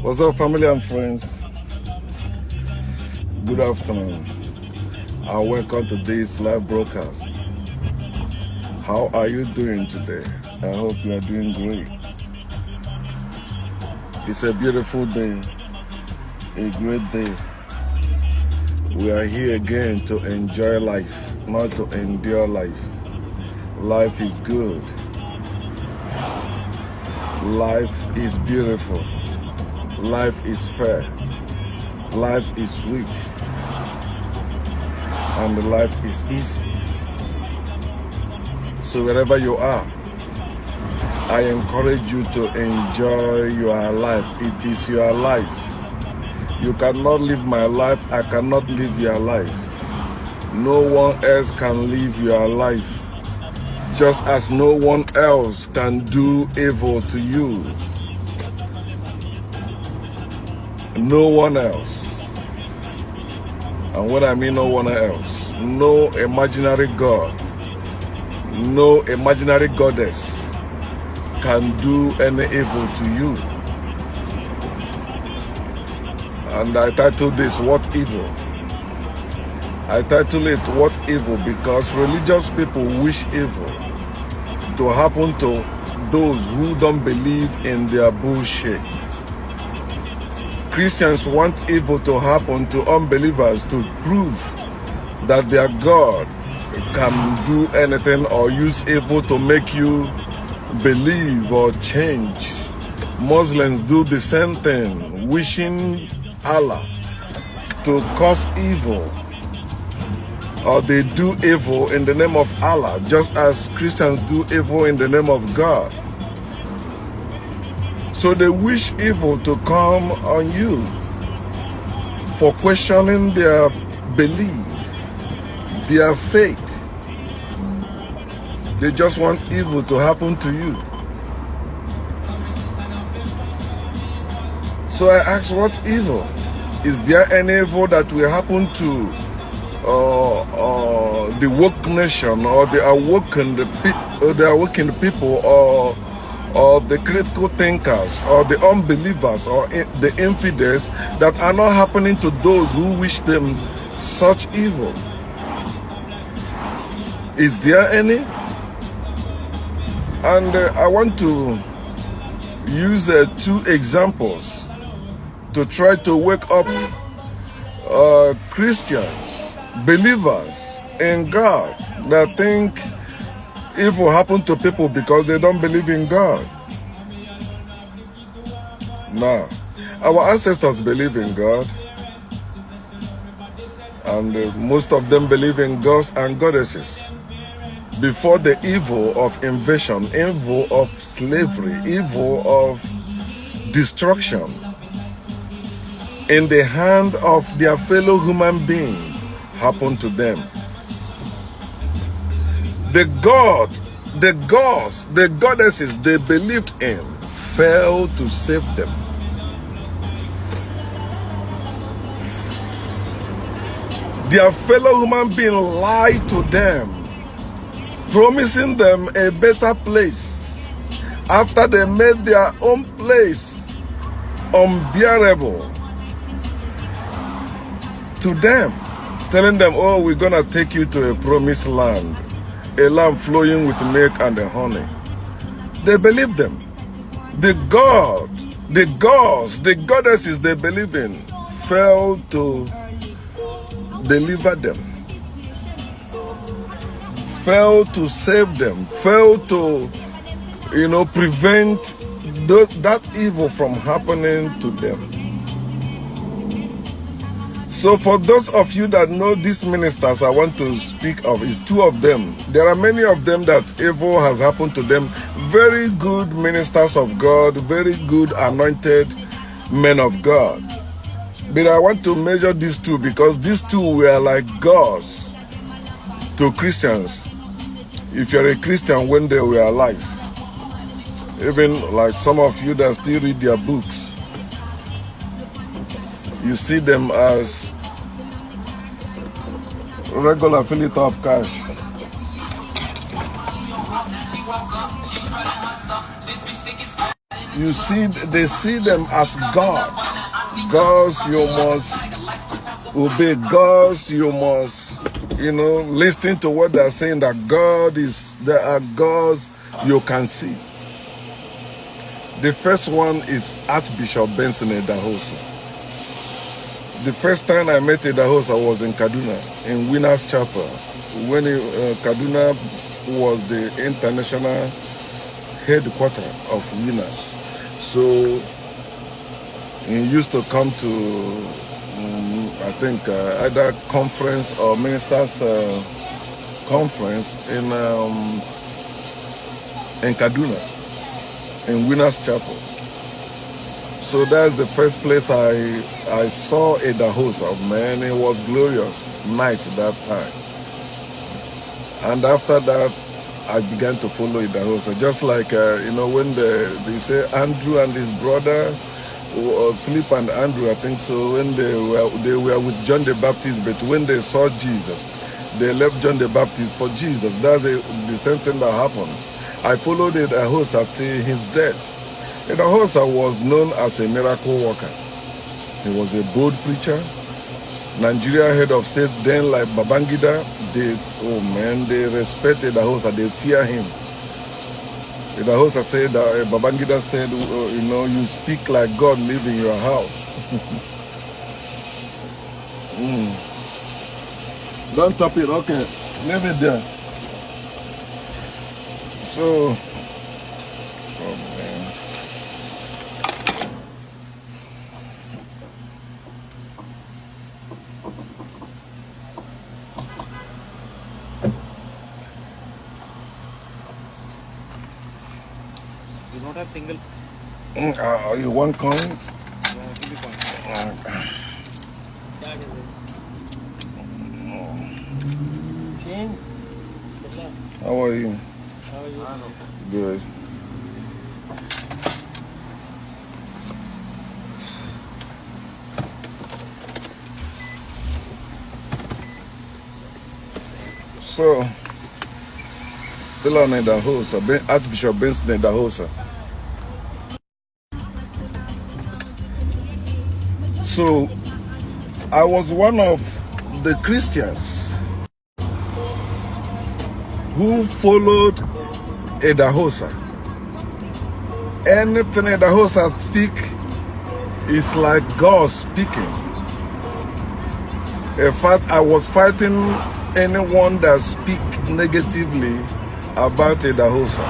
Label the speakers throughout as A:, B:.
A: What's up, family and friends? Good afternoon and welcome to this live broadcast. How are you doing today? I hope you are doing great. It's a beautiful day, a great day. We are here again to enjoy life, not to endure life. Life is good. Life is beautiful. Life is fair. Life is sweet. And life is easy. So wherever you are, I encourage you to enjoy your life. It is your life. You cannot live my life. I cannot live your life. No one else can live your life. Just as no one else can do evil to you. No one else. And when I mean no one else, no imaginary God, no imaginary goddess can do any evil to you. And I titled this, What Evil? I titled it, What Evil? Because religious people wish evil to happen to those who don't believe in their bullshit. Christians want evil to happen to unbelievers to prove that their God can do anything or use evil to make you believe or change. Muslims do the same thing, wishing Allah to cause evil, or they do evil in the name of Allah, just as Christians do evil in the name of God. So they wish evil to come on you for questioning their belief, their faith. They just want evil to happen to you. So I ask, what evil? Is there any evil that will happen to the woke nation, or the awakened people, or the critical thinkers, or the unbelievers, or the infidels, that are not happening to those who wish them such evil? Is there any? And I want to use 2 examples to try to wake up Christians, believers in God, that think evil happen to people because they don't believe in God. Now, our ancestors believe in God, and most of them believe in gods and goddesses. Before the evil of invasion, evil of slavery, evil of destruction in the hand of their fellow human beings happened to them, the gods, the goddesses they believed in failed to save them. Their fellow human being lied to them, promising them a better place after they made their own place unbearable to them, telling them, oh, we're gonna take you to a promised land, a land flowing with milk and honey. They believe them. The gods, the goddesses they believe in failed to deliver them, failed to save them, failed to, prevent that evil from happening to them. So for those of you that know these ministers I want to speak of, is 2 of them. There are many of them that evil has happened to them. Very good ministers of God, very good anointed men of God. But I want to measure these 2 because these 2 were like gods to Christians. If you're a Christian when they were alive. Even like some of you that still read their books, you see them as regular fillet of cash. You see, they see them as God. Gods you must obey. Gods you must, listen to what they're saying, that there are gods you can see. The first one is Archbishop Benson Idahosa. The first time I met Idahosa was in Kaduna, in Winners Chapel, when Kaduna was the international headquarters of Winners. So he used to come to, I think, either conference or ministers' conference in Kaduna, in Winners Chapel. So that's the first place I saw Idahosa. Man, it was glorious night that time. And after that, I began to follow Idahosa. Just like, when they say Andrew and his brother, Philip and Andrew, I think so, when they were with John the Baptist, but when they saw Jesus, they left John the Baptist for Jesus. That's the same thing that happened. I followed Idahosa till his death. Idahosa was known as a miracle worker. He was a bold preacher. Nigeria head of states then, like Babangida, they respected Idahosa, they fear him. Idahosa said, Babangida said, you speak like God live in your house. Don't top it, okay, leave it there. So, oh man.
B: You don't have single.
A: You want coins?
B: Yeah, give me coins. Change.
A: How are you?
B: How are you?
A: Good. So, still on Idahosa, Archbishop Benson Idahosa. So, I was one of the Christians who followed Idahosa. Anything Idahosa speak is like God speaking. In fact, I was fighting anyone that speak negatively about Idahosa.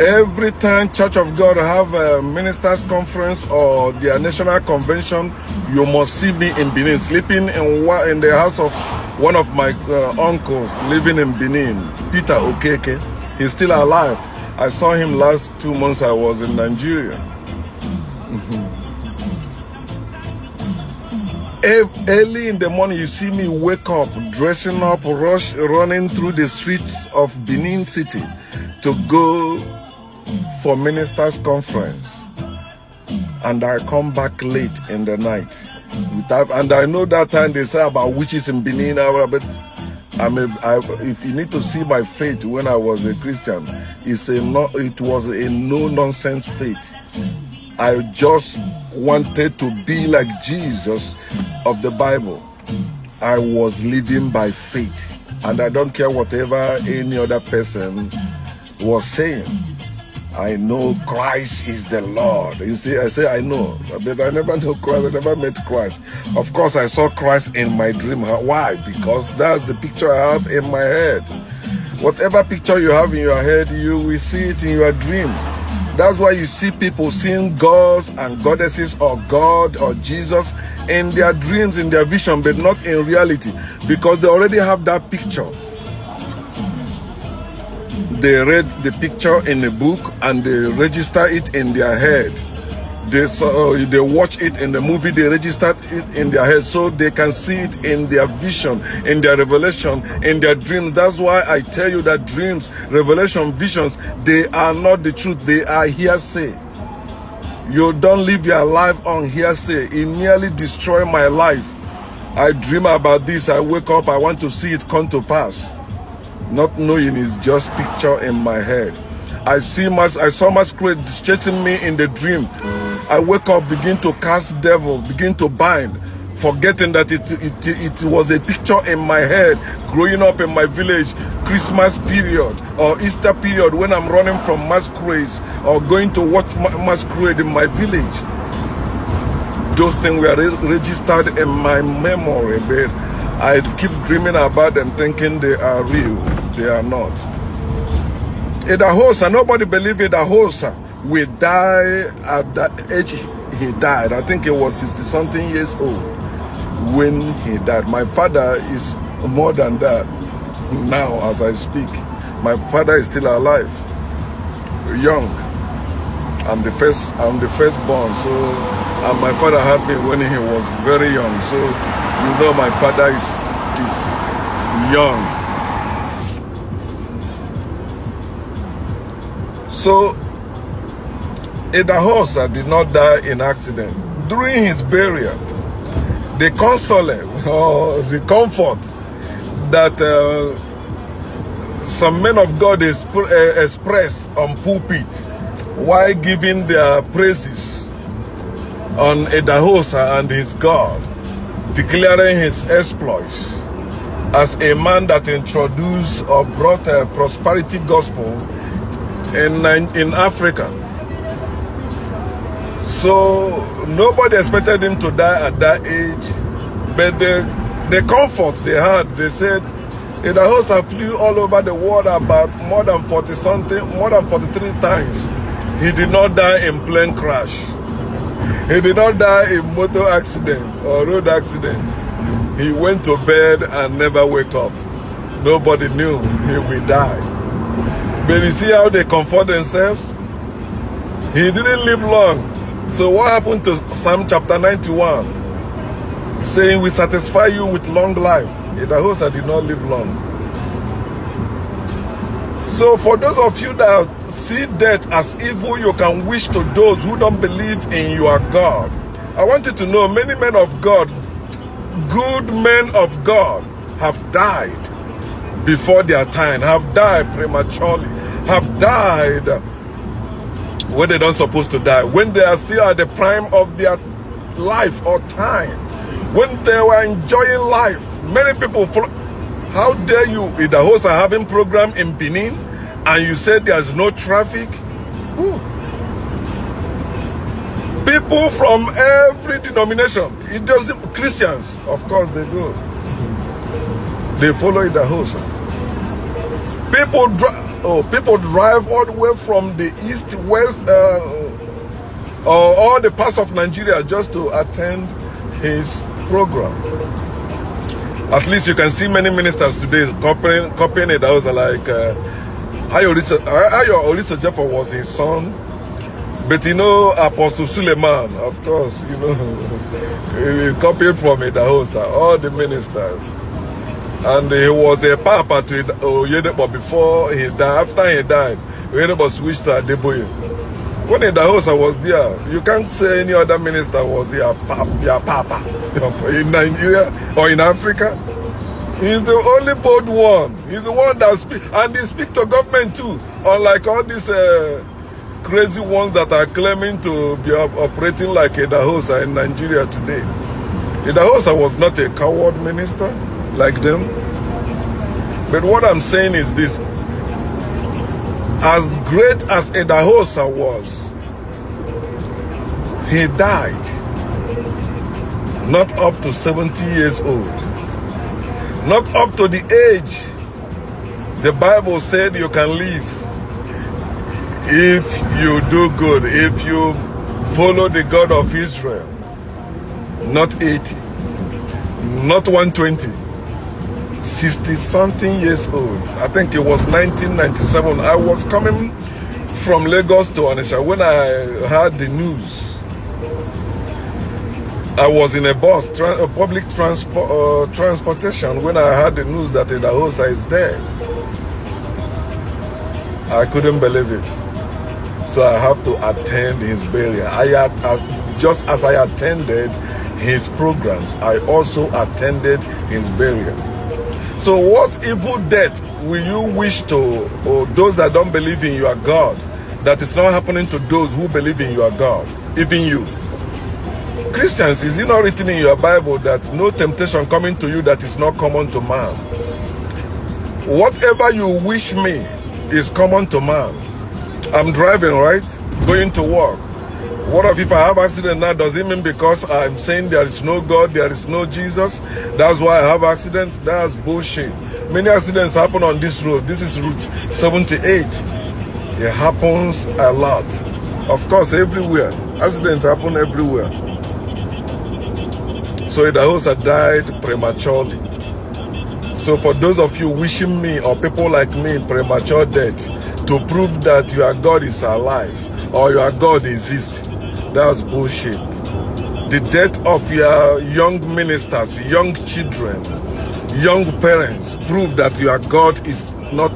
A: Every time Church of God have a ministers conference or their national convention, you must see me in Benin, sleeping in the house of one of my uncles living in Benin, Peter Okeke. He's still alive. I saw him last 2 months I was in Nigeria. Early in the morning, you see me wake up, dressing up, running through the streets of Benin City to go for ministers' conference. And I come back late in the night. And I know that time they say about witches in Benin, but if you need to see my faith when I was a Christian, it was a no-nonsense faith. I just wanted to be like Jesus of the Bible. I was living by faith. And I don't care whatever any other person was saying. I know Christ is the Lord. You see, I say I know, but I never knew Christ. I never met Christ. Of course, I saw Christ in my dream. Why? Because that's the picture I have in my head. Whatever picture you have in your head, you will see it in your dream. That's why you see people seeing gods and goddesses or God or Jesus in their dreams, in their vision, but not in reality, because they already have that picture. They read the picture in a book and they register it in their head. They watch it in the movie, they register it in their head so they can see it in their vision, in their revelation, in their dreams. That's why I tell you that dreams, revelation, visions, they are not the truth, they are hearsay. You don't live your life on hearsay. It nearly destroyed my life. I dream about this, I wake up, I want to see it come to pass. Not knowing it's just picture in my head. I saw masquerade chasing me in the dream. I wake up, begin to cast devil, begin to bind, forgetting that it was a picture in my head growing up in my village, Christmas period or Easter period, when I'm running from masquerades or going to watch masquerade in my village. Those things were registered in my memory, but I keep dreaming about them, thinking they are real. They are not. Idahosa, nobody believed Idahosa will die at the age he died. I think he was 60-something years old when he died. My father is more than that now as I speak. My father is still alive, young. I'm the firstborn, so and my father had me when he was very young. So you know my father is young. So Idahosa did not die in accident. During his burial, the consolation or the comfort that some men of God expressed on pulpit while giving their praises on Idahosa and his God, declaring his exploits as a man that introduced or brought a prosperity gospel in Africa. So nobody expected him to die at that age, but the comfort they had, they said Idahosa flew all over the world about more than 43 times. He did not die in plane crash. He did not die in motor accident or road accident. He went to bed and never wake up. Nobody knew he will die. But you see how they comfort themselves? He didn't live long. So what happened to Psalm chapter 91? Saying, we satisfy you with long life. Idahosa did not live long. So for those of you that see death as evil, you can wish to those who don't believe in your God. I want you to know many men of God, good men of God, have died before their time, have died prematurely, have died when they're not supposed to die, when they are still at the prime of their life or time, when they were enjoying life. Many people follow. How dare you, Idahosa, having program in Benin, and you said there's no traffic? Ooh. People from every denomination, it doesn't, Christians, of course they go. They follow Idahosa. People drive all the way from the east, west, or all the parts of Nigeria just to attend his program. At least you can see many ministers today copying Idahosa, like Ayo Oliso was his son. But you know, Apostle Suleiman, of course, you know, he copied from Idahosa, all the ministers. And he was a papa to Oyedepo before he died. After he died, Oyedepo switched to Adeboye. When Idahosa was there, you can't say any other minister was your papa in Nigeria or in Africa. He's the only bold one. He's the one that speaks, and they speak to government too. Unlike all these crazy ones that are claiming to be operating like Idahosa in Nigeria today. Idahosa was not a coward minister like them. But what I'm saying is this: as great as Idahosa was, he died not up to 70 years old, not up to the age the Bible said you can live if you do good, if you follow the God of Israel. Not 80, not 120, 60-something years old. I think it was 1997. I was coming from Lagos to Onitsha when I heard the news. I was in a bus, public transportation, when I heard the news that Idahosa is dead. I couldn't believe it. So I have to attend his burial. Just as I attended his programs, I also attended his burial. So what evil death will you wish to, or those that don't believe in your God, that is not happening to those who believe in your God, even you? Christians, is it not written in your Bible that no temptation coming to you that is not common to man? Whatever you wish me is common to man. I'm driving, right? Going to work. What if I have accident now? Does it mean because I'm saying there is no God, there is no Jesus, that's why I have accidents? That's bullshit. Many accidents happen on this road. This is Route 78. It happens a lot. Of course, everywhere. Accidents happen everywhere. So the host had died prematurely. So for those of you wishing me or people like me premature death to prove that your God is alive or your God exists, that's bullshit. The death of your young ministers, young children, young parents prove that your God is not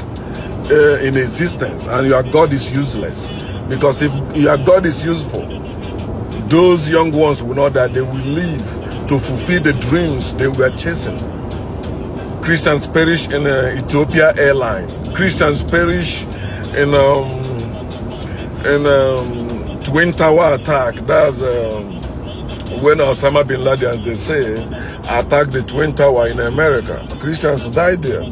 A: in existence and your God is useless. Because if your God is useful, those young ones will know that they will live to fulfill the dreams they were chasing. Christians perish in Ethiopia Airline. Christians perish in Twin Tower attack. That's when Osama bin Laden, as they say, attacked the Twin Tower in America. Christians died there.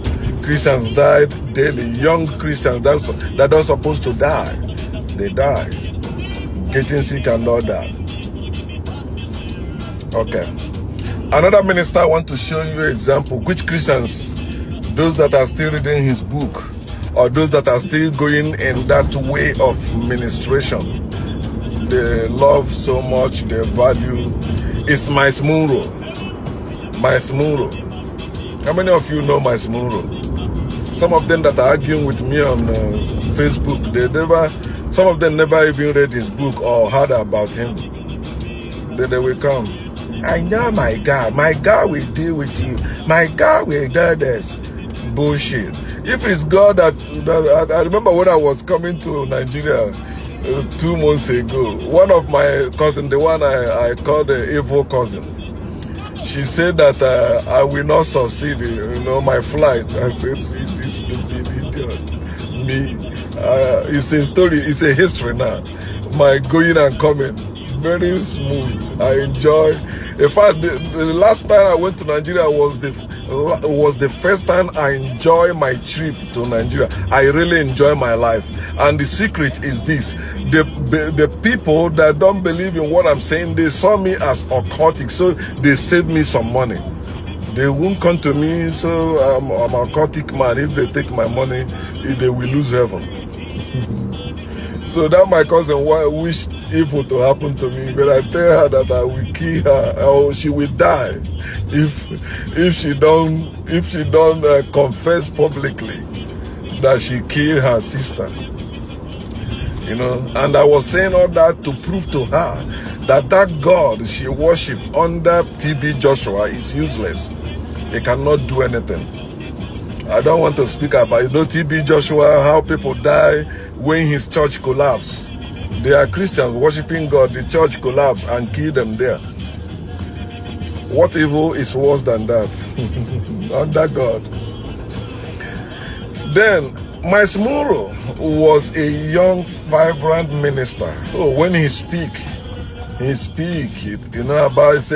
A: Christians died daily. Young Christians that don't supposed to die, they die. Getting sick and all that. Okay. Another minister, I want to show you an example. Which Christians, those that are still reading his book, or those that are still going in that way of ministration, they love so much, they value, is Miles Munroe. Miles Munroe. How many of you know Miles Munroe? Some of them that are arguing with me on Facebook, some of them never even read his book or heard about him. Then they will come. I know my God will deal with you. My God will do this. Bullshit. If it's God that I remember when I was coming to Nigeria 2 months ago, one of my cousins, the one I called the evil cousin, she said that I will not succeed in my flight. I said, see this stupid idiot. Me. It's a story, it's a history now. My going and coming. Very smooth. I enjoy. In fact, the last time I went to Nigeria was the first time I enjoy my trip to Nigeria. I really enjoy my life. And the secret is this: the people that don't believe in what I'm saying, they saw me as occultic, so they saved me some money. They won't come to me, so I'm an occultic man. If they take my money, they will lose heaven. So that my cousin wished evil to happen to me, but I tell her that I will kill her or she will die if she don't confess publicly that she killed her sister. And I was saying all that to prove to her that God she worshipped under TB Joshua is useless. He cannot do anything. I don't want to speak about TB Joshua, how people die when his church collapsed. They are Christians worshiping God, the church collapsed and killed them there. What evil is worse than that? Under God. Then, Miles Munroe was a young, vibrant minister. So when he speak, he said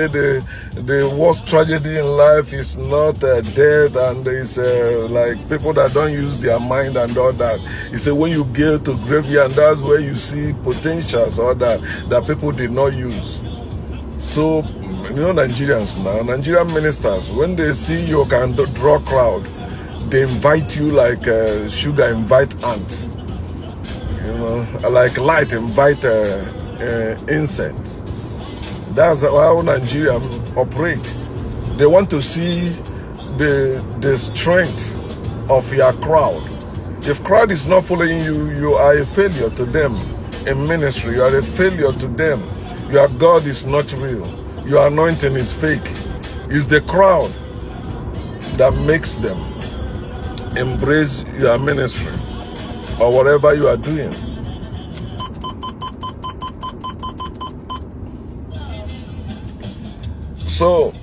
A: the worst tragedy in life is not death, and it's like people that don't use their mind and all that. He said when you get to graveyard, and that's where you see potentials or that people did not use. So, Nigerians now, Nigerian ministers, when they see you can draw crowd, they invite you like sugar invite ant. Like light invite incense. That's how Nigeria operate. They want to see the strength of your crowd. If crowd is not following you, you are a failure to them in ministry. You are a failure to them. Your God is not real. Your anointing is fake. It's the crowd that makes them embrace your ministry or whatever you are doing. So,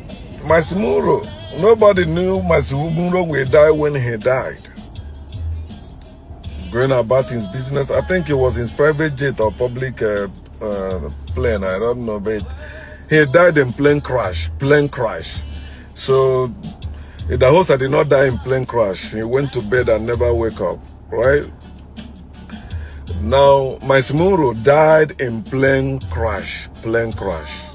A: Miles Munroe Nobody knew Masihubunro will die when he died. Going about his business. I think it was his private jet or public plane. I don't know, but he died in plane crash. Plane crash. So the host did not die in plane crash. He went to bed and never wake up, right? Now, Masihubunro died in plane crash. Plane crash.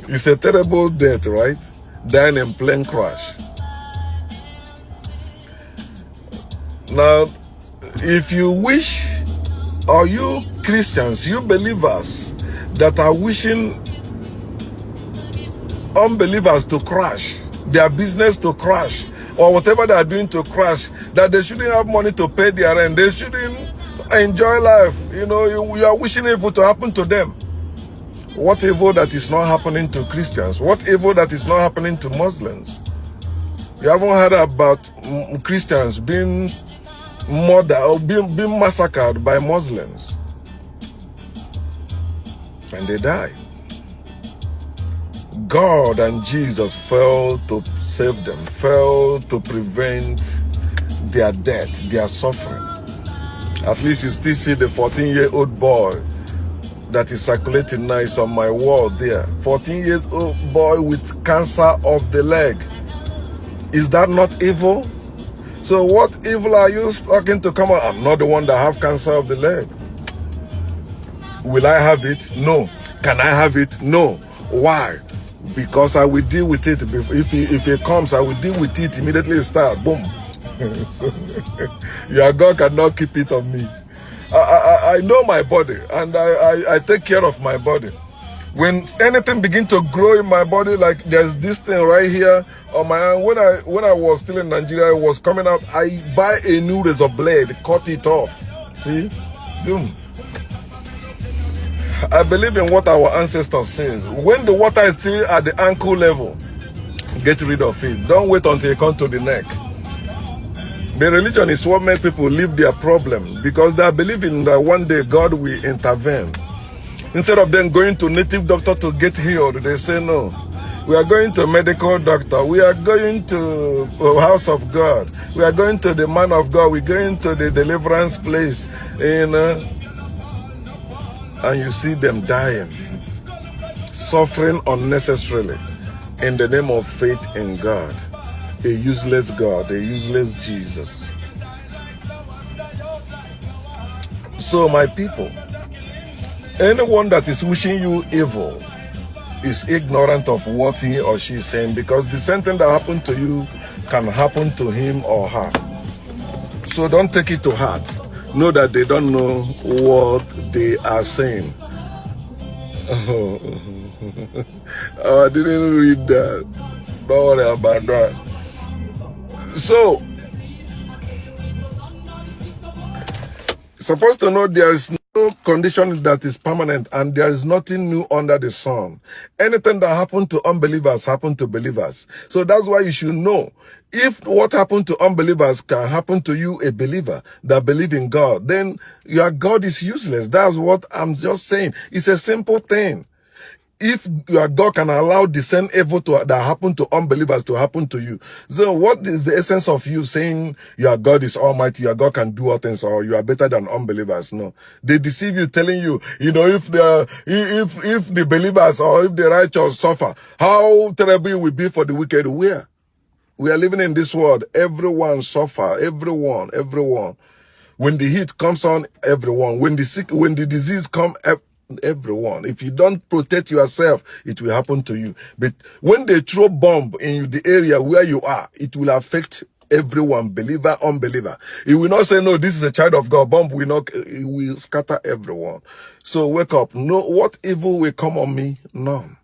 A: It's a terrible death, right? Dying in plane crash. Now, if you wish, or you Christians, you believers that are wishing unbelievers to crash, their business to crash, or whatever they are doing to crash, that they shouldn't have money to pay their rent, they shouldn't enjoy life, you know, you are wishing evil to happen to them. What evil that is not happening to Christians? What evil that is not happening to Muslims? You haven't heard about Christians being murdered or being massacred by Muslims. And they died. God and Jesus failed to save them, failed to prevent their death, their suffering. At least you still see the 14-year-old boy that is circulating now. Is on my wall there. 14-year-old boy with cancer of the leg. Is that not evil? So what evil are you talking to come on? I'm not the one that have cancer of the leg. Will I have it? No. Can I have it? No. Why? Because I will deal with it. If it comes, I will deal with it immediately. Start. Boom. So, your God cannot keep it on me. I know my body, and I take care of my body. When anything begin to grow in my body, like there's this thing right here on my hand, when I was still in Nigeria, it was coming out, I buy a new razor blade, cut it off. See? Boom. I believe in what our ancestors say. When the water is still at the ankle level, get rid of it. Don't wait until it comes to the neck. The religion is what makes people leave their problem, because they are believing that one day God will intervene. Instead of them going to native doctor to get healed, they say no. We are going to medical doctor. We are going to house of God. We are going to the man of God. We're going to the deliverance place. And you see them dying, suffering unnecessarily in the name of faith in God. A useless God, a useless Jesus. So my people, anyone that is wishing you evil is ignorant of what he or she is saying, because the same thing that happened to you can happen to him or her. So don't take it to heart. Know that they don't know what they are saying. Oh, I didn't read that. Don't worry about that. So, supposed to know there is no condition that is permanent, and there is nothing new under the sun. Anything that happened to unbelievers happened to believers. So that's why you should know, if what happened to unbelievers can happen to you, a believer that believe in God, then your God is useless. That's what I'm just saying. It's a simple thing. If your God can allow the same evil that happened to unbelievers to happen to you, so what is the essence of you saying your God is almighty, your God can do all things, or you are better than unbelievers? No. They deceive you, telling you, you know, if the believers or if the righteous suffer, how terrible it will be for the wicked. Where? We are living in this world. Everyone suffer. Everyone. When the heat comes on, everyone. When the disease comes, everyone. If you don't protect yourself, it will happen to you. But when they throw bomb in the area where you are, it will affect everyone, believer, unbeliever. It will not say, no, this is a child of God. Bomb will not, it will scatter everyone. So wake up. No, what evil will come on me? None.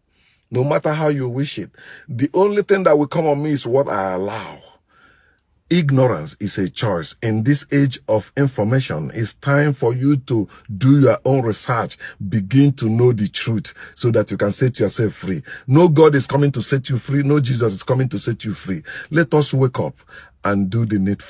A: No matter how you wish it. The only thing that will come on me is what I allow. Ignorance is a choice. In this age of information, it's time for you to do your own research. Begin to know the truth so that you can set yourself free. No God is coming to set you free. No Jesus is coming to set you free. Let us wake up and do the needful.